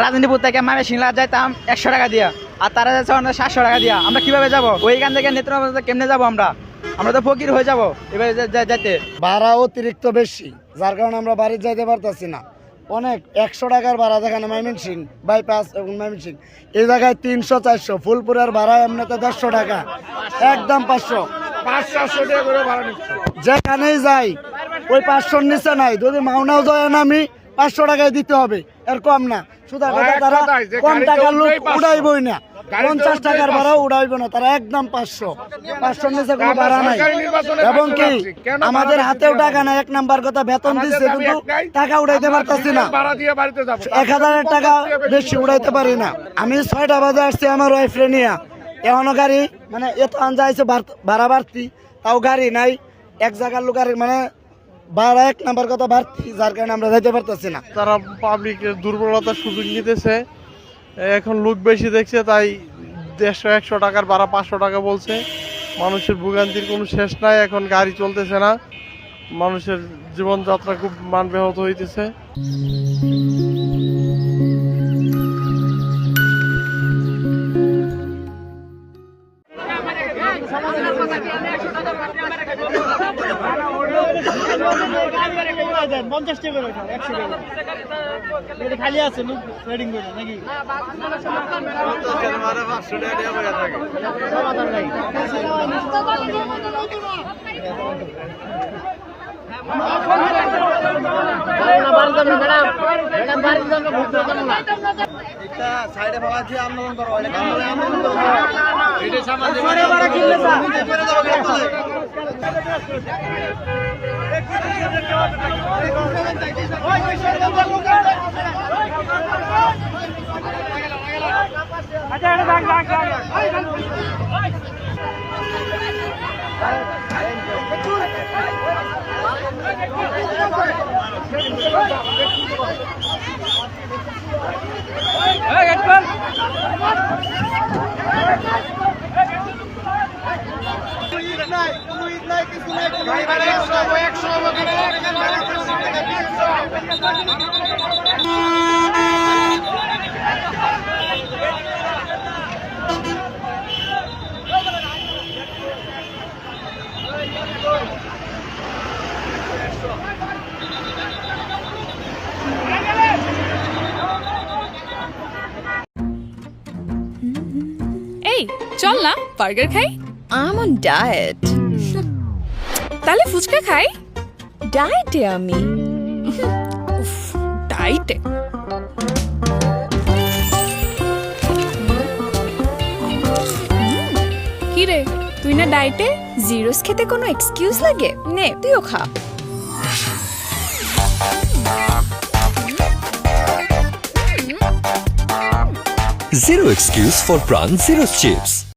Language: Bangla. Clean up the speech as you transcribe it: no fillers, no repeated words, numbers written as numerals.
রাজনীতিপুর থেকে মানে সিংলা যাইতাম 100 টাকা দিয়া, আর তারা যাচ্ছে 700 টাকা দিয়া। আমরা কিভাবে যাবো ওইখান থেকে নেত্রকোনা কেমনে যাবো আমরা তো ফকির হয়ে যাবো এবার যাইতে। ভাড়া অতিরিক্ত বেশি, যার কারণে আমরা বাড়ি যাইতে পারতেছি না। অনেক 100 টাকার ভাড়া যেখানে ময়মনসিং বাইপাস এবং ময়মনসিং এই জায়গায় 300-400, ফুলপুরের ভাড়া এমনিতে 150 টাকা, একদম 500 টাকা করে ভাড়া নিচ্ছে। যেখানেই যাই ওই 500-র নিচে নাই। যদি মাওনাও যায় না আমি 500 টাকায় দিতে হবে, এর কম না। শুধু তারা কম টাকার লোক উড়াইবই না, 50 টাকার ভাড়া উড়াইব না তারা, একদম 500-র নিচে কোনো ভাড়া নাই। এবং কি আমাদের হাতেও টাকা নাই, 1 নাম্বার কথা, বেতন দিচ্ছে কিন্তু টাকা উড়াইতে পারতাছি না। 1000 টাকা বেশি উড়াইতে পারি না। আমি 6টা বাজে আসছি আমার ওয়াইফরে নিয়ে, এখনো গাড়ি মানে এত আনজা আছে, ভাড়া বাড়তি, তাও গাড়ি নাই। এক জায়গার লোক গাড়ি মানে ভাড়া 1 নাম্বার কথা বাড়তি, যার কারণে আমরা যাইতে পারতেছি না। তারা পাবলিকের দুর্বলতার সুযোগ নিতেছে, এখন লোক বেশি দেখছে তাই 150-100 টাকার ভাড়া 500 টাকা বলছে। মানুষের ভোগান্তির কোনো শেষ নাই, এখন গাড়ি চলতেছে না, মানুষের জীবনযাত্রা খুব মান ব্যাহত হইতেছে। খালি আছে ট্রেডিং করে নাকি সাইডে ভালো আছে আন্দোলন করো এটা সামান্য এই চল না বার্গার খাই। I'm on diet. তাহলে ফুচকা খাই। ডায়েটে আমি। ডাইটে কি রে তুই না ডাইটে? জিরোস খেতে কোনো এক্সকিউজ লাগে? নে তুইও খা। Zero excuse for prawn zero chips.